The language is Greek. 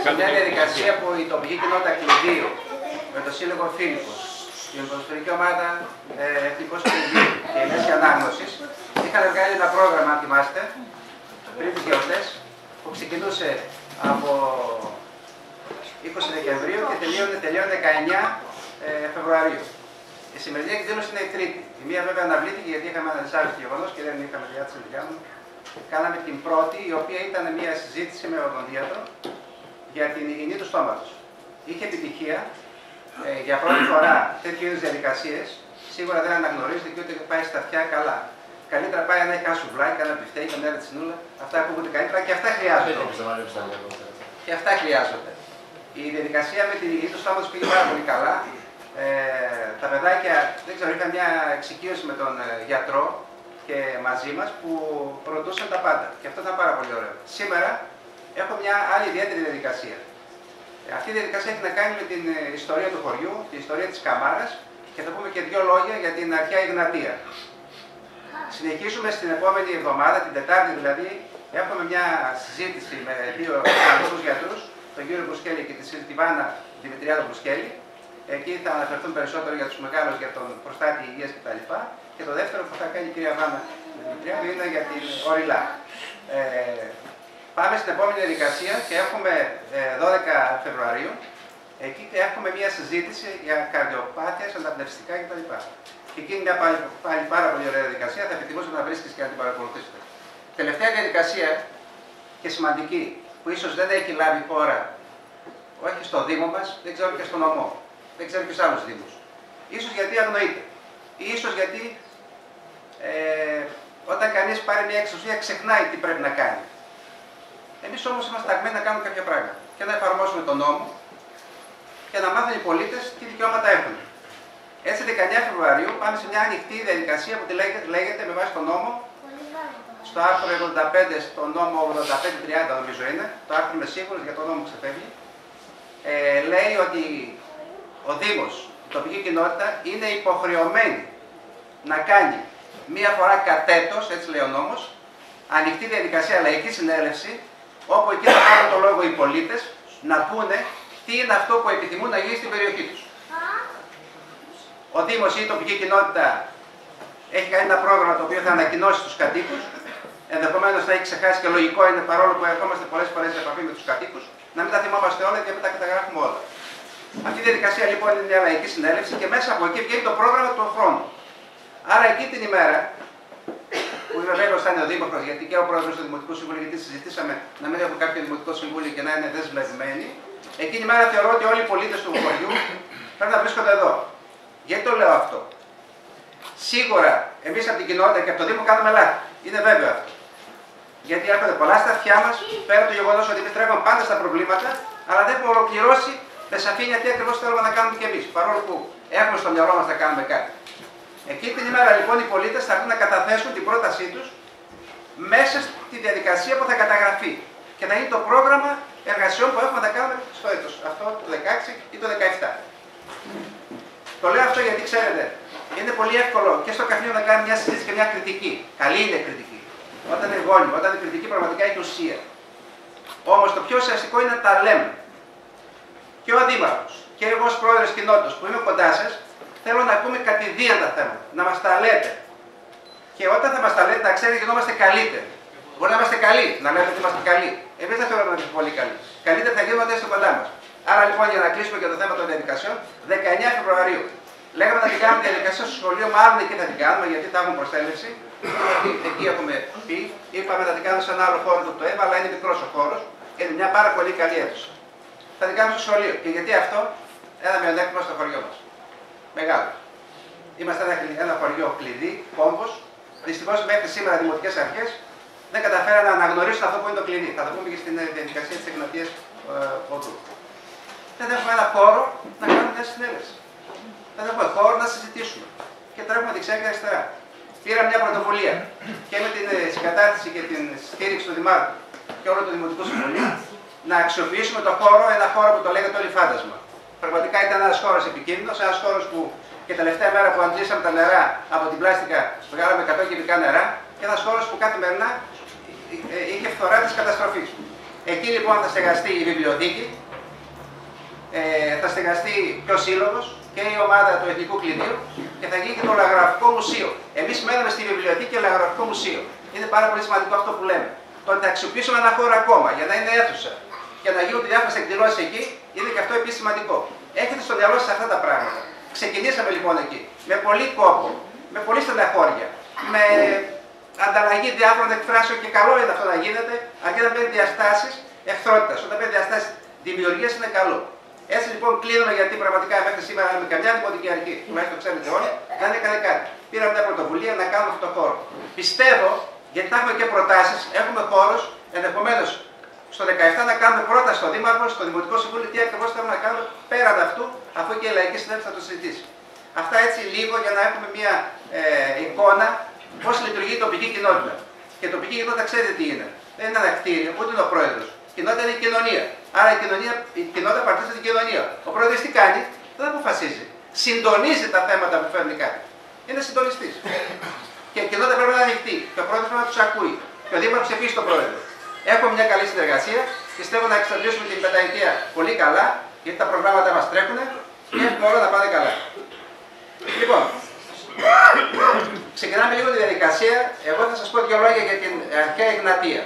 σε μια διαδικασία που η τοπική κοινότητα Κλειδίου με το Σύλλογο Φίλιππος, την ποδοσφαιρική ομάδα Εθνικός Κλειδίου και η Μέση Ανάγνωσης είχαν βγάλει ένα πρόγραμμα, αν θυμάστε, πριν τις γιορτές, που ξεκινούσε από 20 Δεκεμβρίου και τελείωνε 19 Φεβρουαρίου. Η σημερινή εκδήλωση είναι η τρίτη. Η μία βέβαια αναβλήθηκε γιατί είχαμε ένα δυσάρεστο γεγονός και δεν είχαμε διάθεση τη δουλειά μου. Κάναμε την πρώτη, η οποία ήταν μια συζήτηση με οδοντίατρο για την υγιεινή του στόματος. Είχε επιτυχία. Για πρώτη φορά τέτοιου είδους διαδικασίες σίγουρα δεν αναγνωρίζεται και ούτε πάει στα αυτιά καλά. Καλύτερα πάει να έχει ένα σουβλάκι, ένα μπιφτέκι, μια ρετσινούλα. Αυτά ακούγονται καλύτερα και αυτά χρειάζονται. Και αυτά χρειάζονται. Η διαδικασία με την υγιεινή του στόματος πήγε πάρα πολύ καλά. Τα παιδάκια, δεν ξέρω, είχαν μια εξοικείωση με τον γιατρό και μαζί μας που ρωτούσαν τα πάντα. Και αυτό ήταν πάρα πολύ ωραίο. Σήμερα έχω μια άλλη ιδιαίτερη διαδικασία. Αυτή η διαδικασία έχει να κάνει με την ιστορία του χωριού, την ιστορία της Καμάρας και θα πούμε και δύο λόγια για την αρχαία Ιγνατία. Συνεχίζουμε στην επόμενη εβδομάδα, την Τετάρτη δηλαδή, έχουμε μια συζήτηση με δύο κανονικούς γιατρούς, τον κύριο Μπουσκέλη και τη Βάνα Δημητριάδο Μπουσκέλη. Εκεί θα αναφερθούν περισσότερο για τους μεγάλους, για τον προστάτη υγείας κτλ. Και το δεύτερο που θα κάνει η κυρία Βάνα Δημητριάδο είναι για την οριλά. Πάμε στην επόμενη διαδικασία και έχουμε 12 Φεβρουαρίου. Εκεί έχουμε μια συζήτηση για καρδιοπάθειες, αναπνευστικά κτλ. Και εκεί είναι μια πάλι πάρα πολύ ωραία διαδικασία. Θα επιθυμούσα να βρίσκεις και να την παρακολουθήσετε. Τελευταία διαδικασία και σημαντική που ίσως δεν έχει λάβει χώρα όχι στο Δήμο μας, δεν ξέρω και στον νομό. Δεν ξέρω και στους άλλους Δήμους. Ίσως γιατί αγνοείται. Ή ίσως γιατί όταν κανείς πάρει μια εξουσία ξεχνάει τι πρέπει να κάνει. Εμείς όμως είμαστε ταγμένοι να κάνουμε κάποια πράγματα και να εφαρμόσουμε τον νόμο και να μάθουν οι πολίτες τι δικαιώματα έχουν. Έτσι, 19 Φεβρουαρίου πάμε σε μια ανοιχτή διαδικασία που λέγεται με βάση τον νόμο, στο άρθρο 85, στο νόμο 85-30 νομίζω είναι, το άρθρο είμαι σίγουρος για τον νόμο που ξεφεύγει, λέει ότι ο Δήμος, η τοπική κοινότητα είναι υποχρεωμένη να κάνει μία φορά κατ' έτος, έτσι λέει ο νόμος, ανοιχτή διαδικασία λαϊκή συνέλευση, όπου εκεί θα πάρουν το λόγο οι πολίτες να πούνε τι είναι αυτό που επιθυμούν να γίνει στην περιοχή τους. Ο Δήμος ή η τοπική κοινότητα έχει κάνει ένα πρόγραμμα το οποίο θα ανακοινώσει στους κατοίκους. Ενδεχομένως θα έχει ξεχάσει και λογικό είναι παρόλο που ερχόμαστε πολλές φορές σε επαφή με τους κατοίκους, να μην τα θυμόμαστε όλα και να μην τα καταγράφουμε όλα. Αυτή η διαδικασία λοιπόν είναι μια λαϊκή συνέλευση και μέσα από εκεί βγαίνει το πρόγραμμα του χρόνου. Άρα εκεί την ημέρα, που είμαι βέβαιος θα είναι ο Δήμαρχος, γιατί και ο Πρόεδρος του Δημοτικού Συμβουλίου, γιατί συζητήσαμε να μην έχουμε κάποιο Δημοτικό Συμβούλιο και να είναι δεσμευμένοι, εκείνη η μέρα θεωρώ ότι όλοι οι πολίτες του χωριού πρέπει να βρίσκονται εδώ. Γιατί το λέω αυτό? Σίγουρα εμείς από την κοινότητα και από το Δήμο κάνουμε λάθη. Είναι βέβαιο αυτό. Γιατί έρχονται πολλά στα αυτιά μας, πέρα από το γεγονός ότι εμείς τρέχουμε πάντα στα προβλήματα, αλλά δεν έχουμε ολοκληρώσει με σαφήνεια τι ακριβώς θέλουμε να κάνουμε κι εμείς. Παρόλο που έχουμε στο μυαλό μας να κάνουμε κάτι. Εκείνη την ημέρα λοιπόν οι πολίτες θα έρθουν να καταθέσουν την πρότασή τους μέσα στη διαδικασία που θα καταγραφεί και να είναι το πρόγραμμα εργασιών που έχουμε να κάνουμε στο έτος. Αυτό το 16 ή το 17. Το λέω αυτό γιατί ξέρετε, είναι πολύ εύκολο και στο καφενείο να κάνει μια συζήτηση και μια κριτική. Καλή είναι κριτική. Όταν είναι γόνιμη, όταν η κριτική πραγματικά έχει ουσία. Όμως το πιο ουσιαστικό είναι να τα λέμε. Και ο Δήμαρχος και εγώ ως πρόεδρος κοινότητας που είμαι κοντά σας, θέλω να ακούμε κατηδίαν τα θέματα, να μας τα λέτε. Και όταν θα μας τα λέτε, να ξέρετε ότι γινόμαστε καλύτεροι. Μπορεί να είμαστε καλοί, να λέτε ότι είμαστε καλοί. Εμείς δεν θέλουμε να είμαστε πολύ καλοί. Καλύτερα θα γίνονται στο κοντά μας. Άρα λοιπόν για να κλείσουμε και το θέμα των διαδικασιών, 19 Φεβρουαρίου. Λέγαμε να την κάνουμε διαδικασία στο σχολείο, μάλλον εκεί θα την κάνουμε γιατί θα έχουμε προσέλευση. Εκεί έχουμε πει. Είπαμε να την κάνουμε σε ένα άλλο χώρο του ΕΒΑ, αλλά είναι μικρός ο χώρος και είναι μια πάρα πολύ καλή αίθουσα. Θα την κάνουμε στο σχολείο. Και γιατί αυτό? Ένα μειονέκτημα στο χωριό μας. Μεγάλο. Είμαστε ένα χωριό κλειδί, κόμπος. Δυστυχώς μέχρι σήμερα οι δημοτικές αρχές δεν καταφέραν να αναγνωρίσουν αυτό που είναι το κλειδί. Θα το πούμε και στην διαδικασία της Εγνατίας Οδού. Δεν έχουμε ένα χώρο να κάνουμε μια συνέλευση. Δεν έχουμε χώρο να συζητήσουμε. Και τρέχουμε δεξιά και αριστερά. Πήρα μια πρωτοβουλία και με την συγκατάθεση και την στήριξη του Δημάρχου και όλου του Δημοτικού Συμβουλίου να αξιοποιήσουμε το χώρο, ένα χώρο που το λέγεται όλοι φάντασμα. Πραγματικά ήταν ένας χώρος επικίνδυνος, ένας χώρος που και τελευταία μέρα που αντλήσαμε τα νερά από την πλάστικα, βγάλαμε 100 κυβικά νερά, και ένας χώρος που καθημερινά είχε φθορά της καταστροφής. Εκεί λοιπόν θα στεγαστεί η βιβλιοθήκη, θα στεγαστεί και ο σύλλογος και η ομάδα του Εθνικού Κλειδίου και θα γίνει και το λαγογραφικό μουσείο. Εμείς μένουμε στη βιβλιοθήκη και λαγογραφικό μουσείο. Είναι πάρα πολύ σημαντικό αυτό που λέμε. Το ότι θα αξιοποιήσουμε ένα χώρο ακόμα για να είναι αίθουσα και να γίνονται διάφορες εκδηλώσεις εκεί, είναι και αυτό επίσης σημαντικό. Έχετε στο μυαλό σας αυτά τα πράγματα. Ξεκινήσαμε λοιπόν εκεί. Με πολύ κόπο, με πολύ στεναχώρια, με ανταλλαγή διάφορων εκφράσεων και καλό είναι αυτό να γίνεται, αρκεί να παίρνει διαστάσεις εχθρότητας. Όταν παίρνει διαστάσεις δημιουργίας είναι καλό. Έτσι λοιπόν κλείνουμε, γιατί πραγματικά μέχρι σήμερα με καμιά δημοτική αρχή, τουλάχιστον το ξέρετε όλοι, δεν έκανε κάτι. Πήραμε μια πρωτοβουλία να κάνουμε αυτό το χώρο. Πιστεύω, γιατί θα έχουμε και προτάσεις, έχουμε χώρους, ενδεχομένως στο 17 να κάνουμε πρόταση στο Δήμαρχο, στο Δημοτικό Συμβούλιο, τι ακριβώς θέλουμε να κάνουμε πέραν αυτού, αφού και η Λαϊκή Συνέλευση θα το συζητήσει. Αυτά έτσι λίγο για να έχουμε μια εικόνα πώς λειτουργεί η τοπική κοινότητα. Και η τοπική κοινότητα ξέρετε τι είναι. Δεν είναι ένα κτίριο, ούτε είναι ο πρόεδρος. Η κοινότητα είναι η κοινωνία. Άρα η κοινότητα παρτίζεται την κοινωνία. Ο πρόεδρος τι κάνει, δεν αποφασίζει. Συντονίζει τα θέματα που φέρνει κάτι. Είναι συντονιστής. Και η κοινότητα πρέπει να είναι ανοιχτή. Και ο πρόεδρος πρέπει να τους ακούει. Και ο Δήμαρχος επίσης τον πρόεδρο. Έχουμε μια καλή συνεργασία. Πιστεύω να εξαντλήσουμε την πενταετία πολύ καλά, γιατί τα προγράμματα μας τρέχουν και έχουμε όλα να πάνε καλά. Λοιπόν, ξεκινάμε λίγο τη διαδικασία. Εγώ θα σας πω δύο λόγια για την αρχαία Εγνατία.